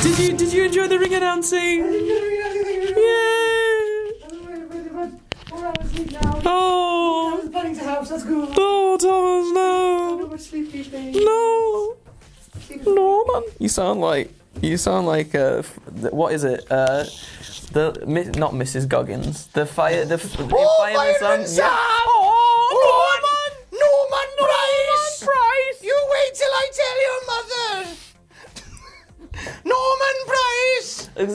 Did you enjoy the ring announcing? Oh, Thomas, no. Norman. You sound like what is it? Not Mrs. Goggins. The fireman song. Sam! Yeah. Norman Price! You wait till I tell your mother! Norman Price! That's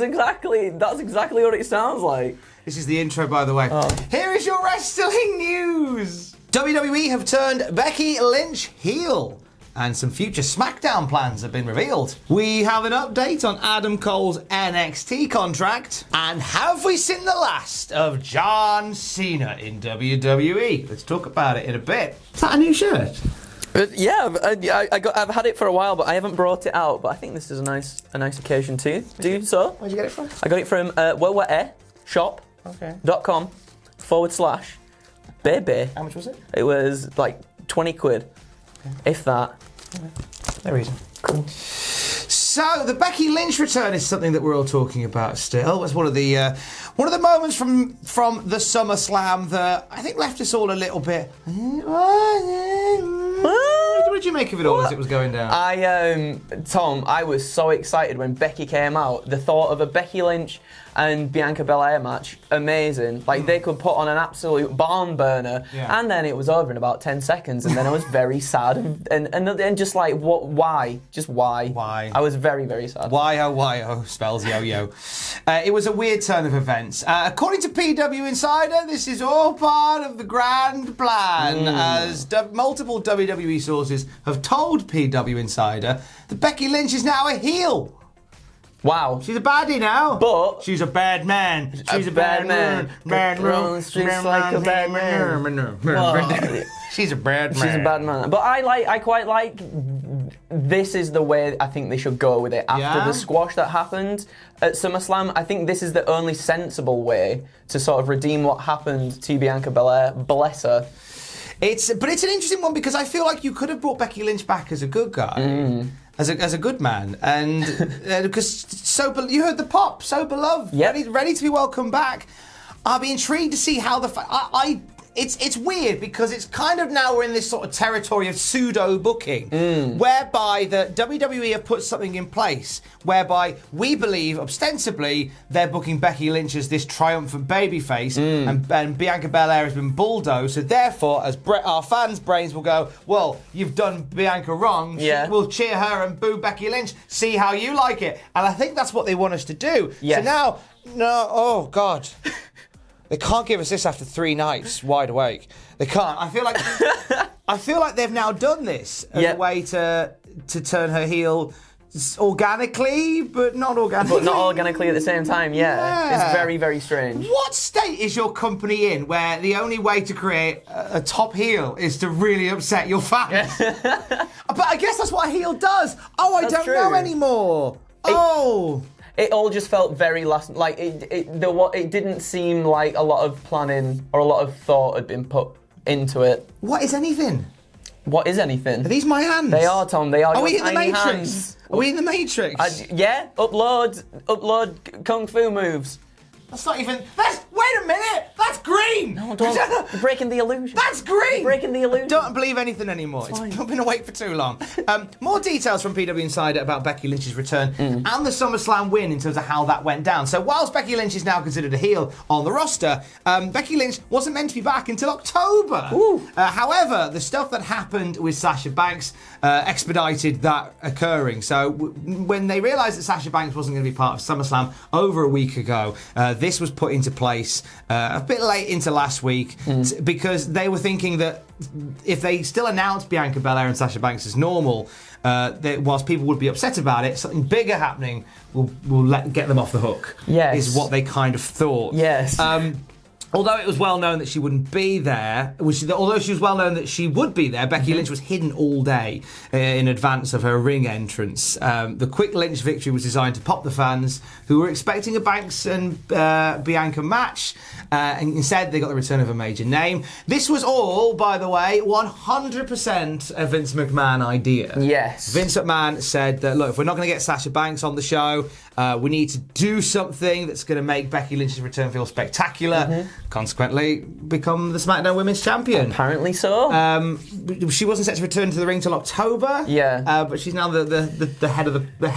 exactly what it sounds like. This is the intro, by the way. Oh. Here is your wrestling news. WWE have turned Becky Lynch heel, and some future SmackDown plans have been revealed. We have an update on Adam Cole's NXT contract, and have we seen the last of John Cena in WWE? Let's talk about it in a bit. Is that a new shirt? Yeah, I've had it for a while, but I haven't brought it out. But I think this is a nice occasion to do so. Where'd you get it from? I got it from shop.com/baby. How much was it? It was like 20 quid, if that. Okay. No reason. Cool. So the Becky Lynch return is something that we're all talking about still. It's one of the moments from the SummerSlam that I think left us all a little bit. What did you make of it all as it was going down? Tom, I was so excited when Becky came out. The thought of a Becky Lynch and Bianca Belair match, amazing. Like they could put on an absolute barn burner, and then it was over in about 10 seconds, and then I was very sad and just like, what? Why? Just why? Why? I was very, very sad. Y-O-Y-O spells yo-yo. It was a weird turn of events. According to PW Insider, this is all part of the grand plan, as multiple WWE sources have told PW Insider that Becky Lynch is now a heel. Wow. She's a baddie now. But she's a bad man. She's a bad man. Rolling streets like a bad man. She's a bad man. She's a bad man. But I quite like, this is the way I think they should go with it. After the squash that happened at SummerSlam, I think this is the only sensible way to sort of redeem what happened to Bianca Belair. Bless her. But it's an interesting one because I feel like you could have brought Becky Lynch back as a good guy. As a good man, and because you heard the pop, so beloved, ready to be welcomed back. I'll be intrigued to see how it's weird because it's kind of now we're in this sort of territory of pseudo booking, whereby the WWE have put something in place whereby we believe ostensibly they're booking Becky Lynch as this triumphant babyface, and Bianca Belair has been bulldozed. So therefore, as our fans' brains will go, well, you've done Bianca wrong. Yeah. We'll cheer her and boo Becky Lynch. See how you like it. And I think that's what they want us to do. Yes. So now, oh God. They can't give us this after 3 nights wide awake. They can't. I feel like they've now done this as a way to turn her heel organically, but not organically. But not organically at the same time, yeah. It's very, very strange. What state is your company in where the only way to create a top heel is to really upset your fans? But I guess that's what a heel does. Oh, I don't know anymore. It all just felt very it didn't seem like a lot of planning or a lot of thought had been put into it. What is anything? What is anything? Are these my hands? They are, Tom. They are. Are we in the Matrix? Hands. Are we in the Matrix? Yeah. Upload kung fu moves. That's not even. Wait a minute. That's green. No, don't. You're breaking the illusion. That's green. You're breaking the illusion. Don't believe anything anymore. It's not been awake for too long. More details from PW Insider about Becky Lynch's return and the SummerSlam win in terms of how that went down. So whilst Becky Lynch is now considered a heel on the roster, Becky Lynch wasn't meant to be back until October. However, the stuff that happened with Sasha Banks expedited that occurring. So when they realised that Sasha Banks wasn't going to be part of SummerSlam over a week ago, this was put into place a bit late into last week because they were thinking that if they still announced Bianca Belair and Sasha Banks as normal, whilst people would be upset about it, something bigger happening will get them off the hook. Yes. Is what they kind of thought. Yes. Although it was well known that she wouldn't be there, although she was well known that she would be there, Becky Lynch was hidden all day in advance of her ring entrance. The quick Lynch victory was designed to pop the fans who were expecting a Banks and Bianca match, and instead they got the return of a major name. This was all, by the way, 100% a Vince McMahon idea. Yes. Vince McMahon said that, look, if we're not going to get Sasha Banks on the show, we need to do something that's going to make Becky Lynch's return feel spectacular. Consequently, become the SmackDown Women's Champion. Apparently so. She wasn't set to return to the ring till October. Yeah. But she's now the head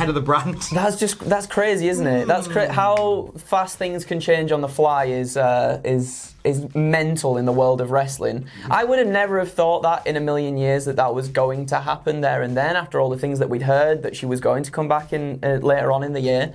of the brand. That's crazy, isn't it? That's how fast things can change on the fly is mental in the world of wrestling. I would have never have thought that in a million years that was going to happen there and then, after all the things that we'd heard that she was going to come back in later on in the year.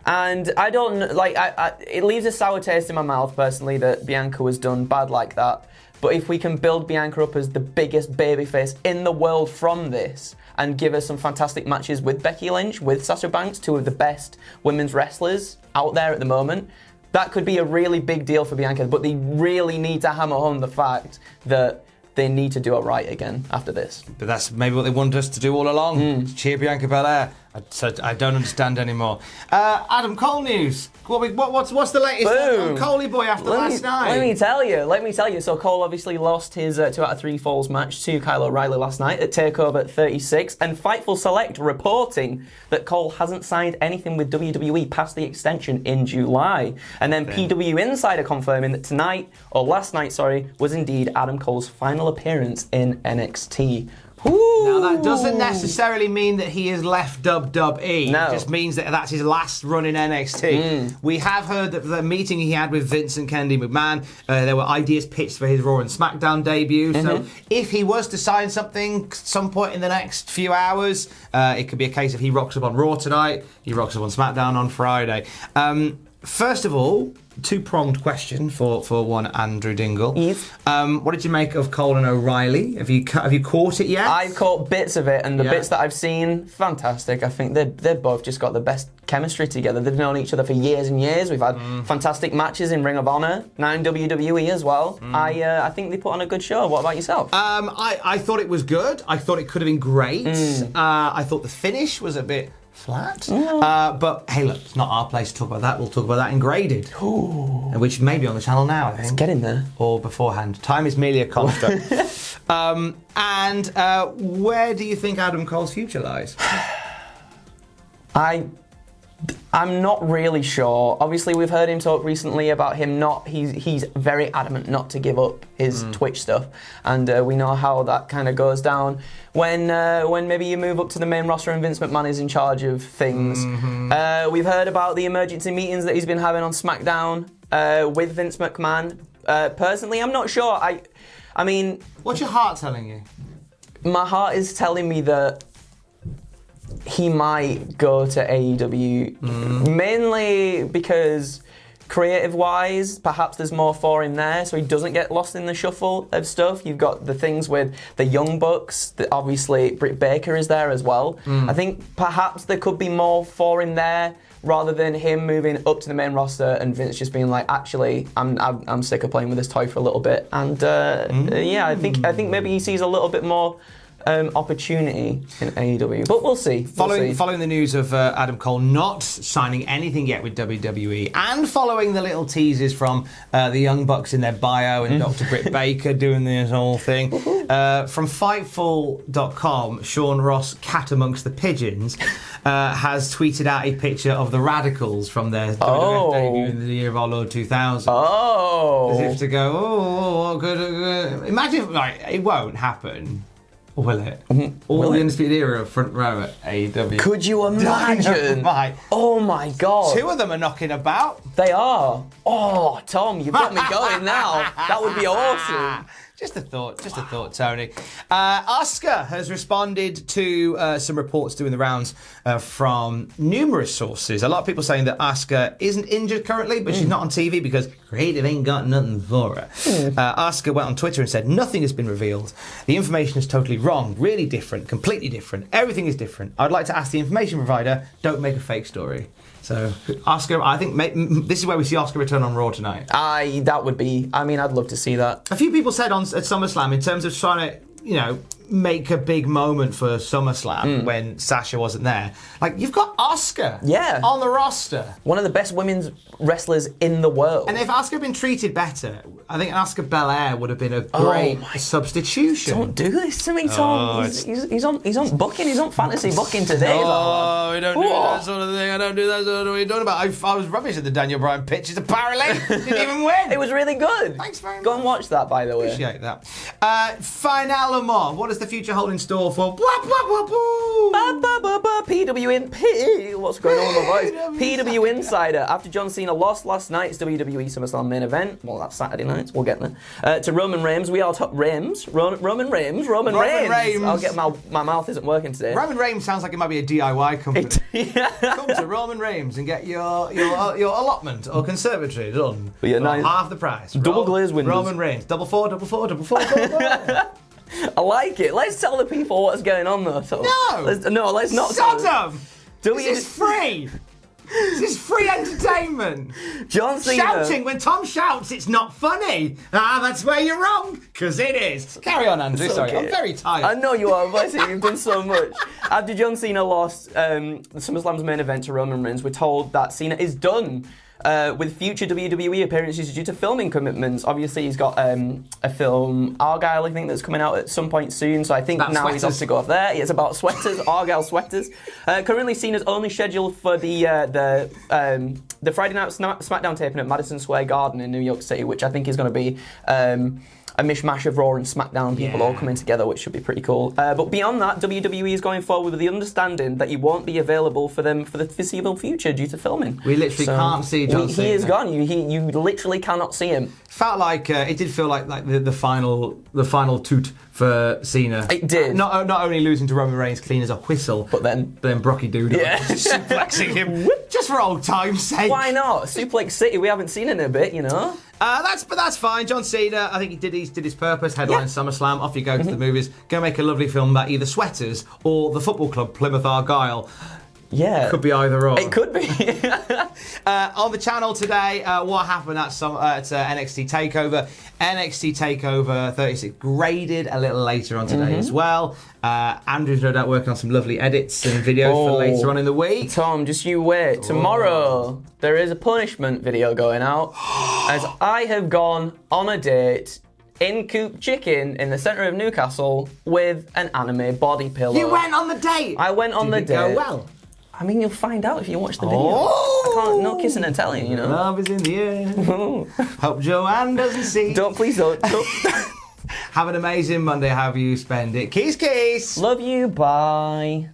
And I don't it leaves a sour taste in my mouth personally that Bianca was done bad like that. But if we can build Bianca up as the biggest babyface in the world from this and give her some fantastic matches with Becky Lynch, with Sasha Banks, two of the best women's wrestlers out there at the moment, that could be a really big deal for Bianca. But they really need to hammer home the fact that they need to do it right again after this. But that's maybe what they wanted us to do all along. Cheer Bianca Belair. I don't understand anymore. Adam Cole news. What's the latest on Coley boy after last night? Let me tell you. So Cole obviously lost his 2 out of 3 falls match to Kyle O'Reilly last night at TakeOver 36, and Fightful Select reporting that Cole hasn't signed anything with WWE past the extension in July. And then PW Insider confirming that last night, was indeed Adam Cole's final appearance in NXT. Now, that doesn't necessarily mean that he has left WWE. No. It just means that that's his last run in NXT. We have heard that the meeting he had with Vince and Kennedy McMahon, there were ideas pitched for his Raw and SmackDown debut. So if he was to sign something at some point in the next few hours, it could be a case of he rocks up on Raw tonight, he rocks up on SmackDown on Friday. First of all, two-pronged question for one Andrew Dingle. Yes. What did you make of Cole and O'Reilly? Have you caught it yet? I've caught bits of it, and the bits that I've seen, fantastic. I think they've both just got the best chemistry together. They've known each other for years and years. We've had fantastic matches in Ring of Honor, now in WWE as well. I think they put on a good show. What about yourself? I thought it was good. I thought it could have been great. I thought the finish was a bit flat. But hey, look, it's not our place to talk about that. We'll talk about that in Graded, which may be on the channel now, I think. Let's get in there. Or beforehand. Time is merely a construct. And where do you think Adam Cole's future lies? I'm not really sure. Obviously, we've heard him talk recently about him he's very adamant not to give up his Twitch stuff, and we know how that kind of goes down when maybe you move up to the main roster and Vince McMahon is in charge of things. We've heard about the emergency meetings that he's been having on SmackDown with Vince McMahon. Personally, I'm not sure. I mean, what's your heart telling you? My heart is telling me that he might go to AEW, mainly because creative-wise, perhaps there's more for him there, so he doesn't get lost in the shuffle of stuff. You've got the things with the Young Bucks, obviously Britt Baker is there as well. I think perhaps there could be more for him there, rather than him moving up to the main roster and Vince just being like, actually, I'm sick of playing with this toy for a little bit. And I think maybe he sees a little bit more opportunity in AEW, but we'll see. Following the news of Adam Cole not signing anything yet with WWE, and following the little teases from the Young Bucks in their bio and Dr. Britt Baker doing this whole thing, from Fightful.com, Sean Ross, cat amongst the pigeons, has tweeted out a picture of the Radicals from their WWF debut in the year of our Lord 2000. As if to go, good. Imagine, it won't happen. Or will it? All the Undisputed Era front row at AEW. Could you imagine? Oh my God. 2 of them are knocking about. They are. Oh, Tom, you've got me going now. That would be awesome. Just a thought, Tony. Asuka has responded to some reports doing the rounds from numerous sources. A lot of people saying that Asuka isn't injured currently, but she's not on TV because creative ain't got nothing for her. Asuka went on Twitter and said, nothing has been revealed. The information is totally wrong, really different, completely different. Everything is different. I'd like to ask the information provider, don't make a fake story. So, Asuka, I think this is where we see Asuka return on Raw tonight. That would be, I'd love to see that. A few people said at SummerSlam, in terms of trying to, make a big moment for SummerSlam when Sasha wasn't there. Like, you've got Asuka on the roster. One of the best women's wrestlers in the world. And if Asuka had been treated better, I think Asuka Belair would have been a great substitution. Don't do this to me, Tom. He's on booking. He's on fantasy booking today. Oh, we don't do that sort of thing. I don't do that sort of thing. What are you talking about? I was rubbish at the Daniel Bryan pitches, apparently. Didn't even win. It was really good. Thanks very much. Go and watch that, by the way. Appreciate that. Finalement, what does the future hold in store for PW what's going on with my voice? PW Insider. After John Cena lost last night's WWE SummerSlam main event, well, that's Saturday night, we'll get there, to Roman Reigns, we are top Roman Reigns. I'll get my mouth isn't working today. Roman Reigns sounds like it might be a DIY company. Come to Roman Reigns and get your allotment or conservatory done for half the price. Double glazed windows. Roman Reigns, double four. I like it. Let's tell the people what's going on, though. Let's not. Sodom! This is free! This is free entertainment! John Cena. Shouting, when Tom shouts, it's not funny. That's where you're wrong, because it is. Carry on, Andrew. Sorry, I'm very tired. I know you are, but you've done so much. After John Cena lost the SummerSlam's main event to Roman Reigns, we're told that Cena is done with future WWE appearances due to filming commitments. Obviously, he's got a film, Argyle, I think, that's coming out at some point soon. So I think now he's off to go off there. It's about sweaters, Argyle sweaters. Currently, Cena's only scheduled for the Friday Night SmackDown taping at Madison Square Garden in New York City, which I think is going to be a mishmash of Raw and SmackDown people all coming together, which should be pretty cool. But beyond that, WWE is going forward with the understanding that he won't be available for them for the foreseeable future due to filming. We literally can't see John Cena. He is gone. You literally cannot see him. Felt like it did feel like the final toot for Cena. It did. Not only losing to Roman Reigns clean as a whistle, but then Brocky Doodle suplexing him just for old time's sake. Why not? Suplex City, we haven't seen in a bit, That's fine. John Cena, I think he did his purpose. Headline SummerSlam. Off you go to the movies. Go make a lovely film about either sweaters or the football club Plymouth Argyle. Yeah. It could be either or. It could be. On the channel today, what happened at NXT TakeOver. NXT TakeOver 36 graded a little later on today as well. Andrew's no doubt working on some lovely edits and videos for later on in the week. Tom, just you wait. Tomorrow, there is a punishment video going out as I have gone on a date in Coop Chicken in the centre of Newcastle with an anime body pillow. You went on the date? I went on the date. Did it go well? I mean, you'll find out if you watch the video. I can't, no kissing and telling, Love is in the air. Hope Joanne doesn't see. Please don't. Have an amazing Monday, however you spend it. Kiss, kiss. Love you, bye.